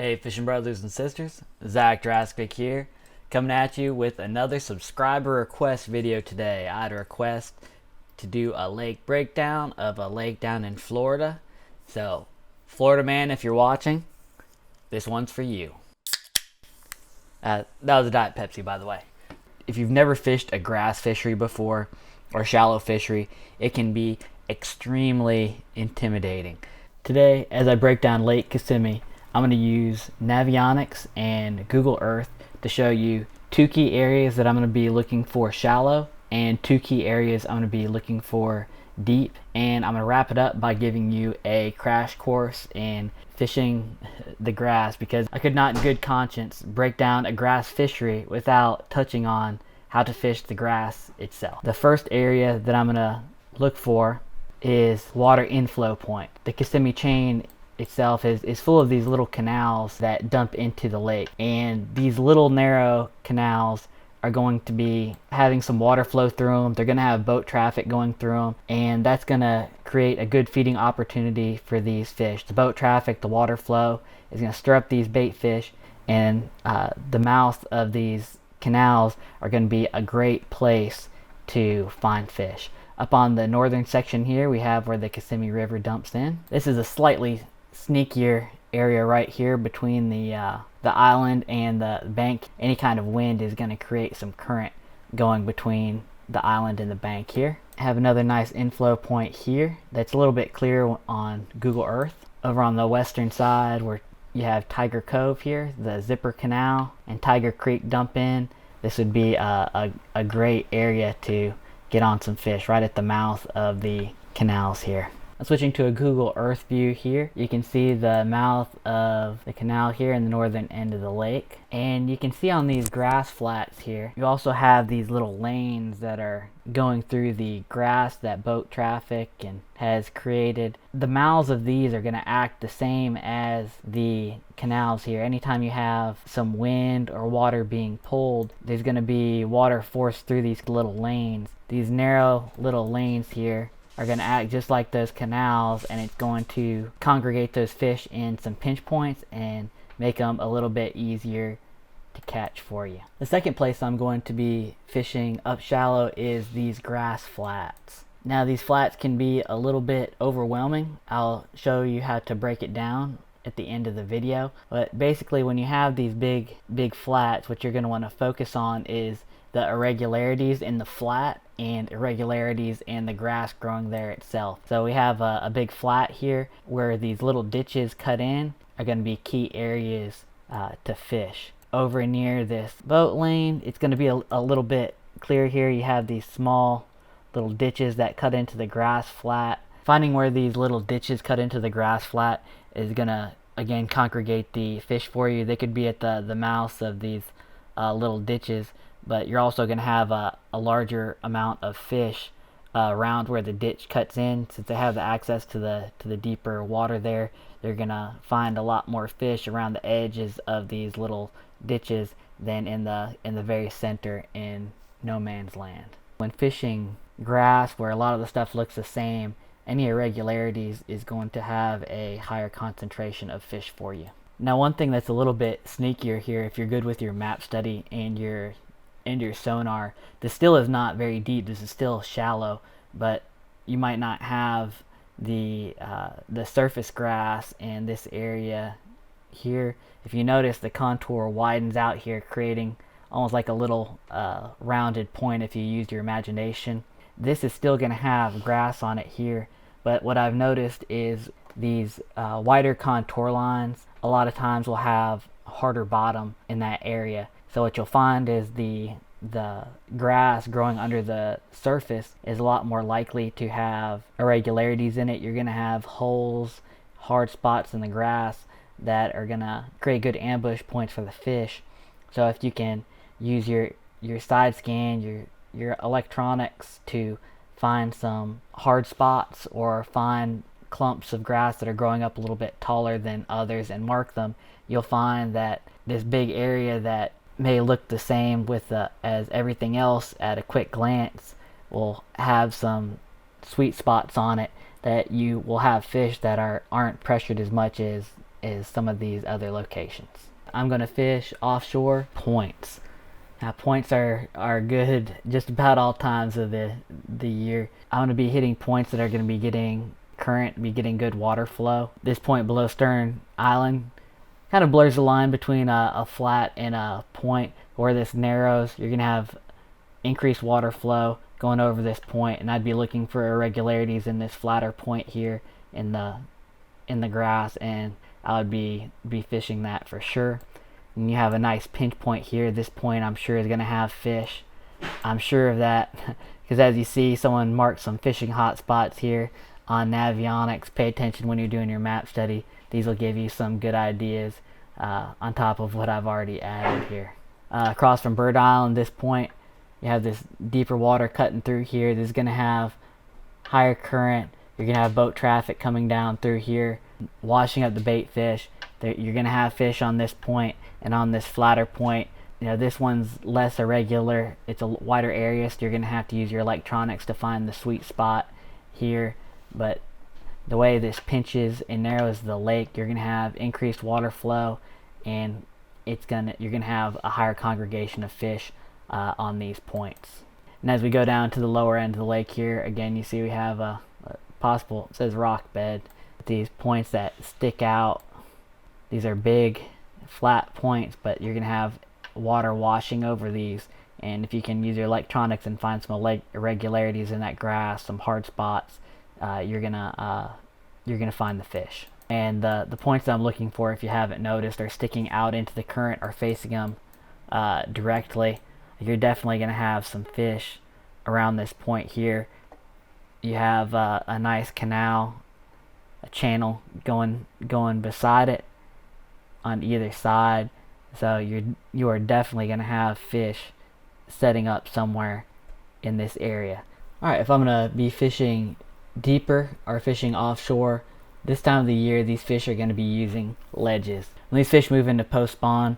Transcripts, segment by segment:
Hey fishing brothers and sisters, Zach Draskovic here, coming at you with another subscriber request video today. I had a request to do a lake breakdown of a lake down in Florida. So, Florida man, if you're watching, this one's for you. That was a Diet Pepsi, by the way. If you've never fished a grass fishery before, or shallow fishery, it can be extremely intimidating. Today, as I break down Lake Kissimmee, I'm going to use Navionics and Google Earth to show you two key areas that I'm going to be looking for shallow and two key areas I'm going to be looking for deep. And I'm going to wrap it up by giving you a crash course in fishing the grass, because I could not in good conscience break down a grass fishery without touching on how to fish the grass itself. The first area that I'm going to look for is water inflow point. The Kissimmee chain itself is full of these little canals that dump into the lake, and these little narrow canals are going to be having some water flow through them. They're going to have boat traffic going through them, and that's going to create a good feeding opportunity for these fish. The boat traffic, the water flow is going to stir up these bait fish, and the mouth of these canals are going to be a great place to find fish. Up on the northern section here, we have where the Kissimmee River dumps in. This is a slightly sneakier area right here between the island and the bank. Any kind of wind is going to create some current going between the island and the bank here. I have another nice inflow point here that's a little bit clearer on Google Earth. Over on the western side, where you have Tiger Cove here, the Zipper Canal and Tiger Creek dump in. This would be a great area to get on some fish right at the mouth of the canals here. I'm switching to a Google Earth view here. You can see the mouth of the canal here in the northern end of the lake. And you can see on these grass flats here, you also have these little lanes that are going through the grass that boat traffic and has created. The mouths of these are going to act the same as the canals here. Anytime you have some wind or water being pulled, there's going to be water forced through these little lanes. These narrow little lanes here are going to act just like those canals, and it's going to congregate those fish in some pinch points and make them a little bit easier to catch for you. The second place I'm going to be fishing up shallow is these grass flats. Now these flats can be a little bit overwhelming. I'll show you how to break it down at the end of the video, but basically when you have these big flats, what you're going to want to focus on is the irregularities in the flat and irregularities in the grass growing there itself. So we have a big flat here where these little ditches cut in are going to be key areas to fish. Over near this boat lane, it's going to be a little bit clear here. You have these small little ditches that cut into the grass flat. Finding where these little ditches cut into the grass flat is going to again congregate the fish for you. They could be at the mouths of these little ditches, but you're also going to have a larger amount of fish around where the ditch cuts in. Since they have the access to the deeper water there, they're going to find a lot more fish around the edges of these little ditches than in the very center in no man's land. When fishing grass where a lot of the stuff looks the same, any irregularities is going to have a higher concentration of fish for you. Now one thing that's a little bit sneakier here, if you're good with your map study and your sonar, this still is not very deep. This is still shallow, but you might not have the surface grass in this area here. If you notice, the contour widens out here, creating almost like a little rounded point if you use your imagination. This is still going to have grass on it here, but what I've noticed is these wider contour lines a lot of times will have harder bottom in that area. So what you'll find is the grass growing under the surface is a lot more likely to have irregularities in it. You're going to have holes, hard spots in the grass that are going to create good ambush points for the fish. So if you can use your side scan, your electronics to find some hard spots or find clumps of grass that are growing up a little bit taller than others and mark them, you'll find that this big area that may look the same with as everything else at a quick glance will have some sweet spots on it that you will have fish that aren't pressured as much as is some of these other locations. I'm going to fish offshore points. Now points are good just about all times of the year. I'm going to be hitting points that are going to be getting current, be getting good water flow. This point below Stern Island kind of blurs the line between a flat and a point. Where this narrows, you're going to have increased water flow going over this point, and I'd be looking for irregularities in this flatter point here in the grass, and I would be fishing that for sure. And you have a nice pinch point here. This point I'm sure is going to have fish. I'm sure of that because as you see, someone marked some fishing hot spots here on Navionics. Pay attention when you're doing your map study. These will give you some good ideas on top of what I've already added here. Across from Bird Island, this point, you have this deeper water cutting through here. This is going to have higher current. You're going to have boat traffic coming down through here, washing up the bait fish. You're going to have fish on this point and on this flatter point. You know, this one's less irregular. It's a wider area, so you're going to have to use your electronics to find the sweet spot here. But the way this pinches and narrows the lake, you're going to have increased water flow, and you're going to have a higher congregation of fish on these points. And as we go down to the lower end of the lake here, again, you see we have a possible, it says rock bed. These points that stick out, these are big flat points, but you're going to have water washing over these, and if you can use your electronics and find some irregularities in that grass, some hard spots, you're gonna find the fish. And the points that I'm looking for, if you haven't noticed, are sticking out into the current or facing them directly. You're definitely gonna have some fish around this point here. You have a nice canal, a channel going beside it on either side, so you are definitely going to have fish setting up somewhere in this area. Alright, if I'm going to be fishing deeper or fishing offshore, this time of the year these fish are going to be using ledges. When these fish move into post spawn,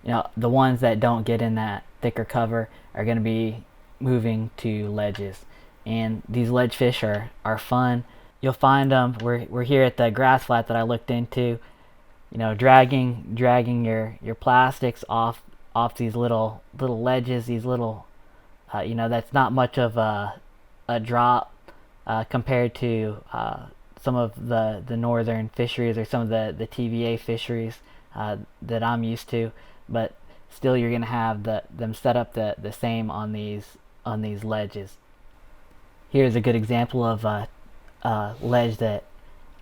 you know, the ones that don't get in that thicker cover are going to be moving to ledges, and these ledge fish are fun. You'll find them, we're here at the grass flat that I looked into, you know, dragging your plastics off these little ledges, these little you know, that's not much of a drop compared to some of the northern fisheries or some of the TVA fisheries that I'm used to, but still you're gonna have them set up the same on these ledges. Here's a good example of a ledge that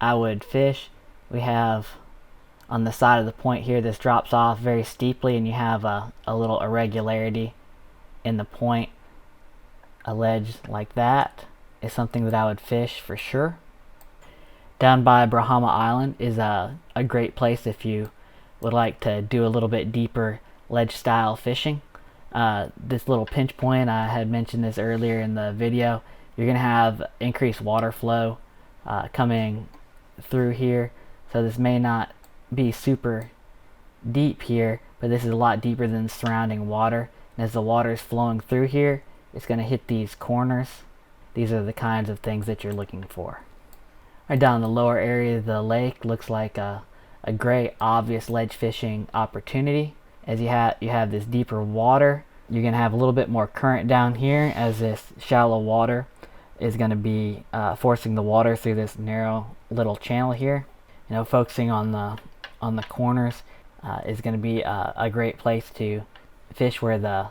I would fish. We have on the side of the point here, this drops off very steeply, and you have a little irregularity in the point. A ledge like that is something that I would fish for sure. Down by Brahma Island is a great place if you would like to do a little bit deeper ledge style fishing. This little pinch point, I had mentioned this earlier in the video, you're going to have increased water flow coming through here, so this may not be super deep here, but this is a lot deeper than the surrounding water, and as the water is flowing through here, it's going to hit these corners. These are the kinds of things that you're looking for. Right down in the lower area of the lake looks like a great obvious ledge fishing opportunity. As you have this deeper water, you're going to have a little bit more current down here, as this shallow water is going to be forcing the water through this narrow little channel here. You know, focusing on the corners is going to be a great place to fish, where the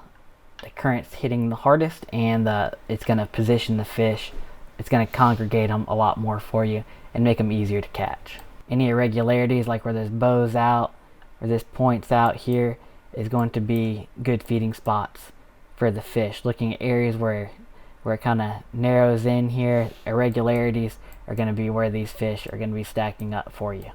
current's hitting the hardest, and it's going to position the fish. It's going to congregate them a lot more for you and make them easier to catch. Any irregularities, like where this bow's out or this point's out here, is going to be good feeding spots for the fish. Looking at areas where it kind of narrows in here, irregularities are going to be where these fish are going to be stacking up for you.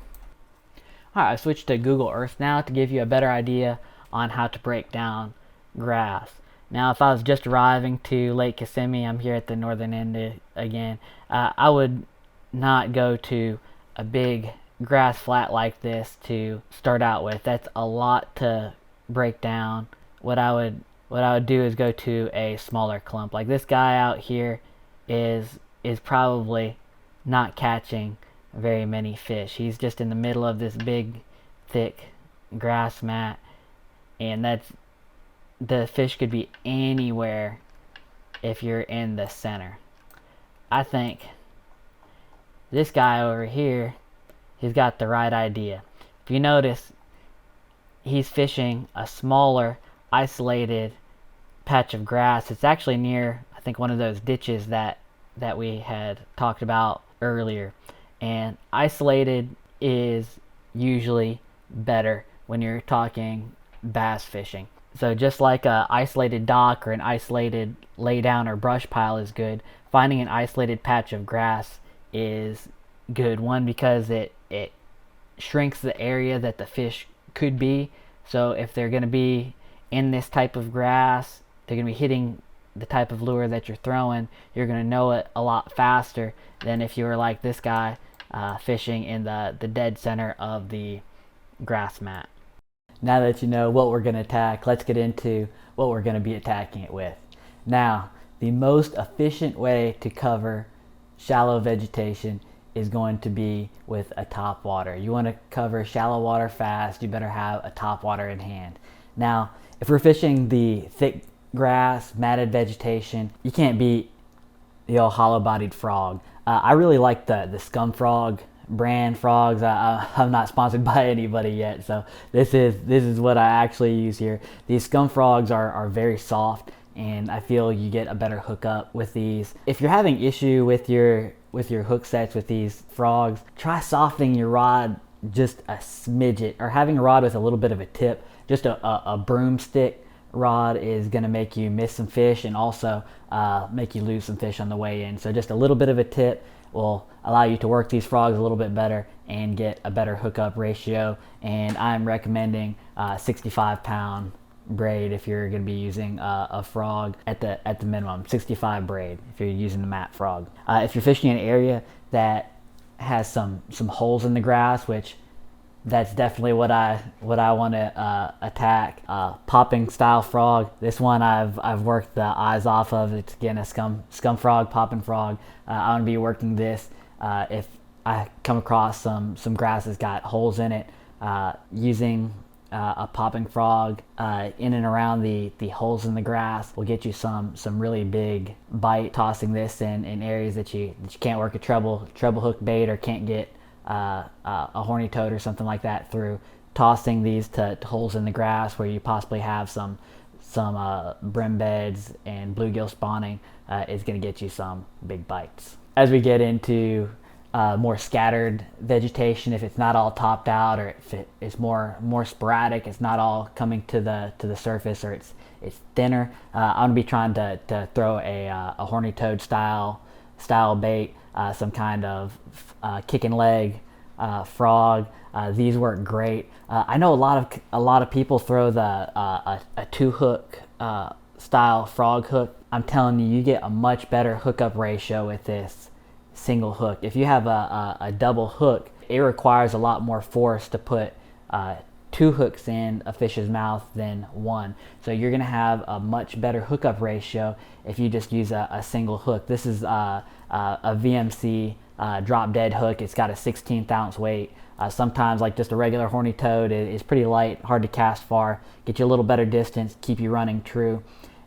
Alright, I've switched to Google Earth now to give you a better idea on how to break down grass. Now, if I was just arriving to Lake Kissimmee, I'm here at the northern end again, I would not go to a big grass flat like this to start out with. That's a lot to break down. What I would do is go to a smaller clump. Like this guy out here is probably not catching very many fish. He's just in the middle of this big, thick grass mat, and the fish could be anywhere if you're in the center. I think this guy over here, he's got the right idea. If you notice, he's fishing a smaller, isolated patch of grass. It's actually near, I think, one of those ditches that we had talked about earlier. And isolated is usually better when you're talking bass fishing. So just like a isolated dock or an isolated laydown or brush pile is good, finding an isolated patch of grass is good. One, because it shrinks the area that the fish could be. So if they're going to be in this type of grass, they're going to be hitting the type of lure that you're throwing. You're going to know it a lot faster than if you were like this guy fishing in the dead center of the grass mat. Now that you know what we're going to attack, let's get into what we're going to be attacking it with. Now, the most efficient way to cover shallow vegetation is going to be with a topwater. You want to cover shallow water fast, you better have a topwater in hand. Now, if we're fishing the thick grass, matted vegetation, you can't beat the old hollow-bodied frog. I really like the scum frog brand frogs. I'm not sponsored by anybody yet, so this is what I actually use here. These scum frogs are very soft, and I feel you get a better hookup with these. If you're having issue with your hook sets with these frogs, try softening your rod just a smidget, or having a rod with a little bit of a tip. Just a broomstick rod is going to make you miss some fish and also make you lose some fish on the way in. So just a little bit of a tip will allow you to work these frogs a little bit better and get a better hookup ratio. And I'm recommending 65-pound braid if you're going to be using a frog at the minimum. 65 braid if you're using the mat frog. If you're fishing in an area that has some holes in the grass, which that's definitely what I want to attack. Popping style frog. This one I've worked the eyes off of. It's again a scum frog, popping frog. I want to be working this if I come across some grass that's got holes in it. Using a popping frog in and around the holes in the grass will get you some really big bite. Tossing this in areas that you can't work a treble hook bait or can't get a horny toad or something like that through. Tossing these to holes in the grass where you possibly have some brim beds and bluegill spawning is going to get you some big bites. As we get into more scattered vegetation, if it's not all topped out, or if it's more sporadic, it's not all coming to the surface, or it's thinner, I'm going to be trying to throw a horny toad style bait, some kind of kick and leg frog. These work great. I know a lot of people throw a 2-hook style frog hook. I'm telling you, you get a much better hookup ratio with this single hook. If you have a double hook, it requires a lot more force to put 2 hooks in a fish's mouth than 1. So you're going to have a much better hookup ratio if you just use a single hook. This is a VMC drop dead hook. It's got a 16th ounce weight. Sometimes, like just a regular horny toad, is pretty light, hard to cast far, get you a little better distance, keep you running true.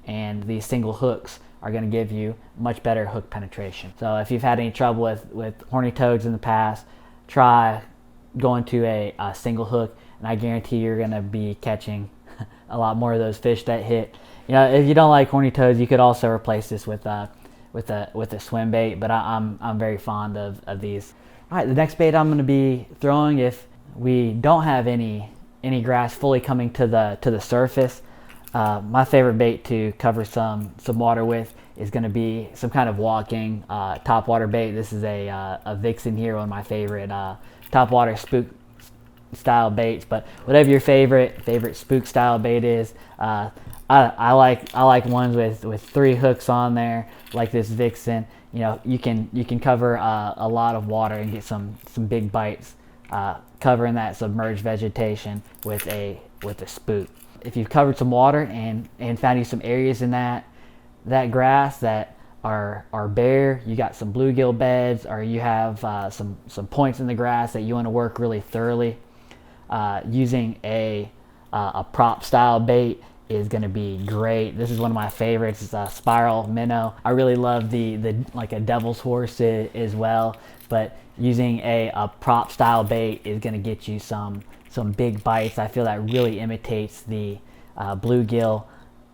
And these single hooks are going to give you much better hook penetration. So if you've had any trouble with horny toads in the past, try going to a single hook, and I guarantee you're going to be catching a lot more of those fish that hit. You know, if you don't like horny toads, you could also replace this with a swim bait, but I'm very fond of these. All right, the next bait I'm going to be throwing, if we don't have any grass fully coming to the surface, my favorite bait to cover some water with is going to be some kind of walking topwater bait. This is a Vixen here, one of my favorite topwater spook style baits. But whatever your favorite spook style bait is, I like ones with 3 hooks on there, like this Vixen. You know, you can cover a lot of water and get some big bites covering that submerged vegetation with a spook. If you've covered some water and found you some areas in that grass that are bare, you got some bluegill beds, or you have some points in the grass that you want to work really thoroughly, using a prop style bait is going to be great. This is one of my favorites. It's a spiral minnow. I really love the like a devil's horse as well, but using a prop style bait is going to get you some big bites. I feel that really imitates the bluegill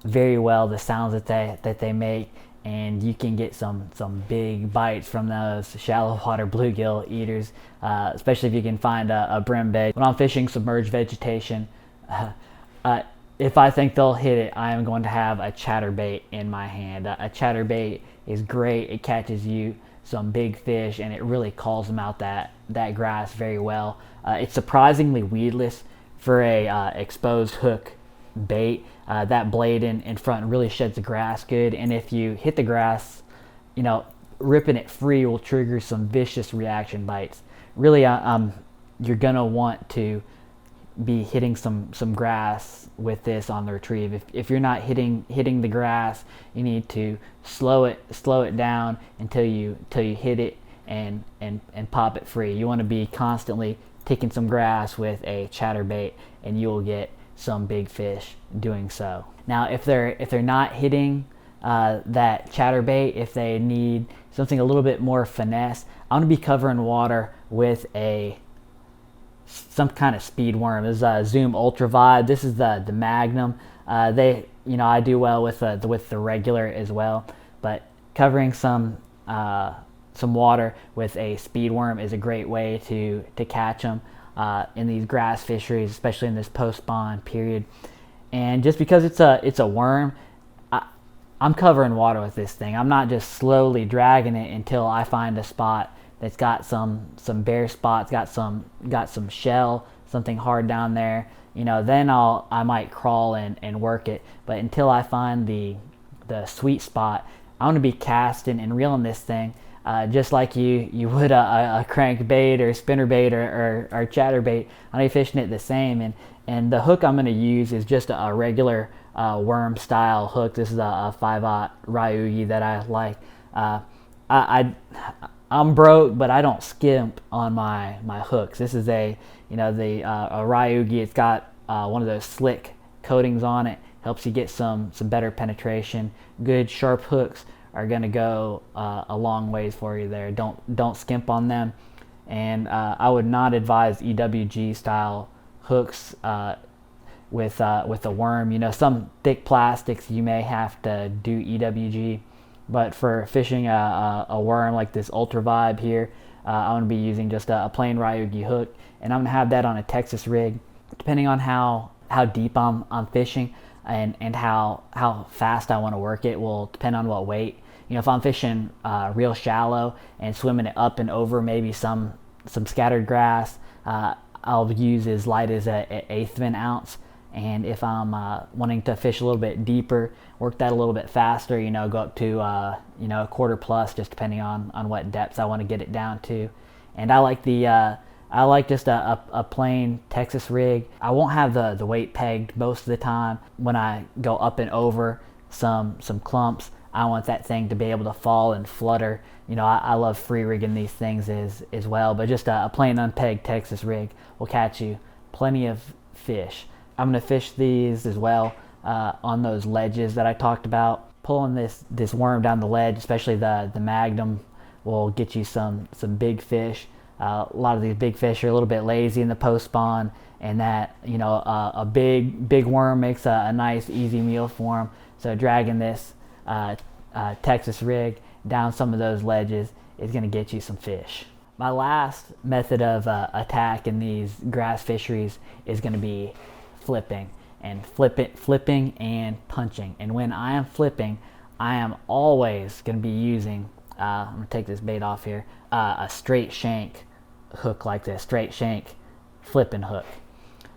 very well, the sounds that they make, and you can get some big bites from those shallow water bluegill eaters, especially if you can find a brim bait. When I'm fishing submerged vegetation, if I think they'll hit it, I am going to have a chatterbait in my hand. A chatterbait is great. It catches you some big fish, and it really calls them out that grass very well. It's surprisingly weedless for a exposed hook bait. That blade in front really sheds the grass good, and if you hit the grass, ripping it free will trigger some vicious reaction bites. Really, you're gonna want to be hitting some grass with this on the retrieve. If you're not hitting the grass, you need to slow it down until you hit it and pop it free. You want to be constantly taking some grass with a chatterbait, and you will get some big fish doing so. Now, if they're not hitting that chatterbait, if they need something a little bit more finesse, I'm gonna be covering water with some kind of speed worm. This is a Zoom Ultra Vibe. This is the Magnum. I do well with the regular as well, but covering some water with a speed worm is a great way to catch them in these grass fisheries, especially in this post-spawn period. And just because it's a worm, I'm covering water with this thing. I'm not just slowly dragging it until I find a spot that's got some bare spots, got some shell, something hard down there. Then I might crawl and work it. But until I find the sweet spot, I'm gonna be casting and reeling this thing just like you would a crankbait or spinnerbait or chatterbait. I'm gonna be fishing it the same, and the hook I'm gonna use is just a regular worm style hook. This is a 5/0 Ryugi that I like. I'm broke, but I don't skimp on my hooks. This is a Ryugi. It's got one of those slick coatings on it. Helps you get some better penetration. Good sharp hooks are gonna go a long ways for you there. Don't skimp on them. And I would not advise EWG style hooks with a worm. Some thick plastics you may have to do EWG. But for fishing a worm like this Ultra Vibe here, I'm going to be using just a plain Ryugi hook, and I'm going to have that on a Texas rig. Depending on how deep I'm fishing and how fast I want to work it will depend on what weight. If I'm fishing real shallow and swimming it up and over maybe some scattered grass, I'll use as light as an 1/8 of an ounce. And if I'm wanting to fish a little bit deeper, work that a little bit faster, go up to a 1/4 plus, just depending on what depths I want to get it down to. And I like just a plain Texas rig. I won't have the weight pegged most of the time. When I go up and over some clumps, I want that thing to be able to fall and flutter. I love free rigging these things as well, but just a plain unpegged Texas rig will catch you plenty of fish. I'm going to fish these as well on those ledges that I talked about. Pulling this worm down the ledge, especially the Magnum, will get you some big fish. A lot of these big fish are a little bit lazy in the post spawn, and that a big worm makes a nice easy meal for them. So dragging this Texas rig down some of those ledges is going to get you some fish. My last method of attack in these grass fisheries is going to be flipping and punching. And when I am flipping, I am always going to be using I'm going to take this bait off here, a straight shank hook like this, straight shank flipping hook.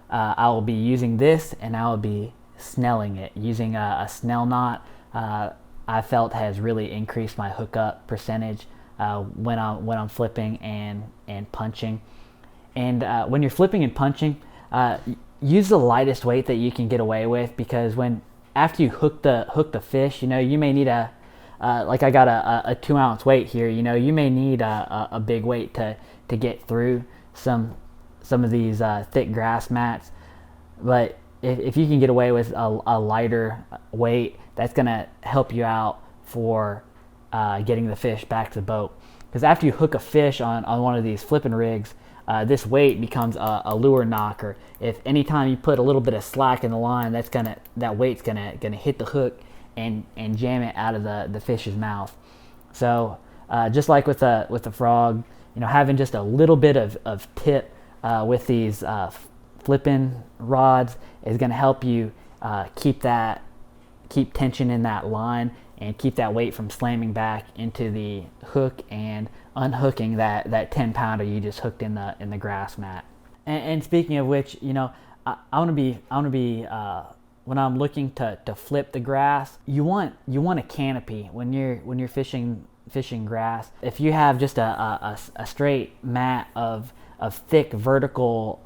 I will be using this, and I will be snelling it using a snell knot. I felt has really increased my hookup percentage when I'm flipping and punching. And when you're flipping and punching, use the lightest weight that you can get away with, because after you hook the fish, you may need a like I got a 2 ounce weight here. You know, you may need a big weight to get through some of these thick grass mats, but if you can get away with a lighter weight, that's gonna help you out for getting the fish back to the boat. Because after you hook a fish on one of these flipping rigs, this weight becomes a lure knocker. If anytime you put a little bit of slack in the line, that weight's gonna hit the hook and jam it out of the fish's mouth. So just like with the frog, you know, having just a little bit of tip with these flipping rods is going to help you keep tension in that line and keep that weight from slamming back into the hook and unhooking that 10-pounder you just hooked in the grass mat. And speaking of which, you know, I want to be when I'm looking to flip the grass, you want a canopy when you're fishing grass. If you have just a straight mat of thick vertical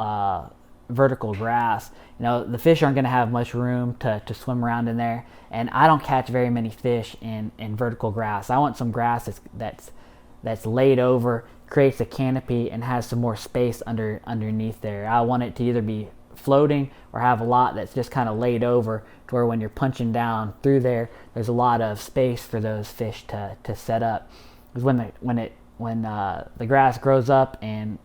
grass, you know, the fish aren't going to have much room to swim around in there, and I don't catch very many fish in vertical grass. I want some grass that's laid over, creates a canopy, and has some more space underneath there. I want it to either be floating or have a lot that's just kind of laid over, to where when you're punching down through there's a lot of space for those fish to set up. Because when the grass grows up and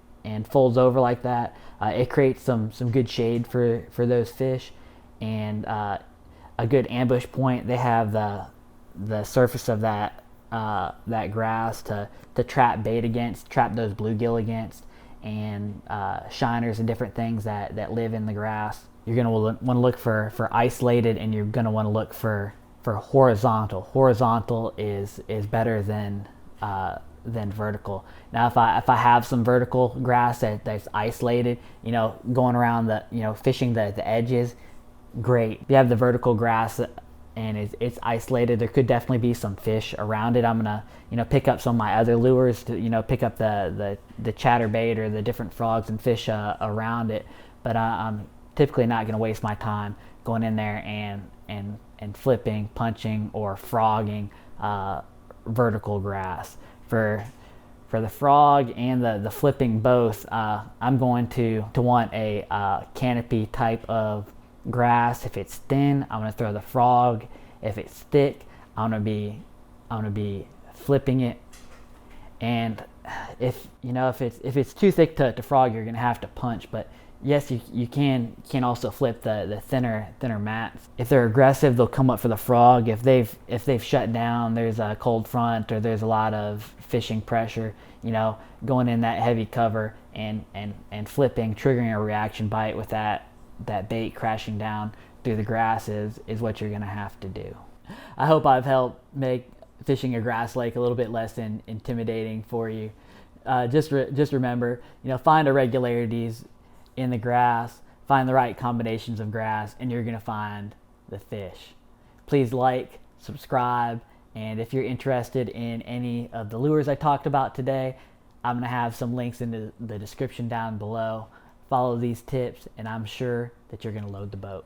folds over like that, it creates some good shade for those fish, and a good ambush point. They have the surface of that grass to trap bait against, trap those bluegill against, and shiners and different things that live in the grass. You're going to want to look for isolated, and you're going to want to look for horizontal. Horizontal is better than vertical. Now if I have some vertical grass that's isolated, you know, going around fishing the edges, great. If you have the vertical grass and it's isolated, there could definitely be some fish around it. I'm gonna, you know, pick up some of my other lures to, you know, pick up the chatterbait or the different frogs and fish around it. But I'm typically not gonna waste my time going in there and flipping, punching, or frogging vertical grass. For the frog and the flipping both, I'm going to want a canopy type of grass. If it's thin, I'm going to throw the frog. If it's thick, I'm going to be flipping it. And if it's too thick to frog, you're going to have to punch. But yes, you can also flip the thinner mats. If they're aggressive, they'll come up for the frog. If they've shut down, there's a cold front or there's a lot of fishing pressure, you know, going in that heavy cover and flipping, triggering a reaction bite with that bait crashing down through the grass is what you're going to have to do. I hope I've helped make fishing a grass lake a little bit less intimidating for you. Just remember, you know, find irregularities in the grass, find the right combinations of grass, and you're going to find the fish. Please like, subscribe, and if you're interested in any of the lures I talked about today, I'm going to have some links in the description down below. Follow these tips, and I'm sure that you're going to load the boat.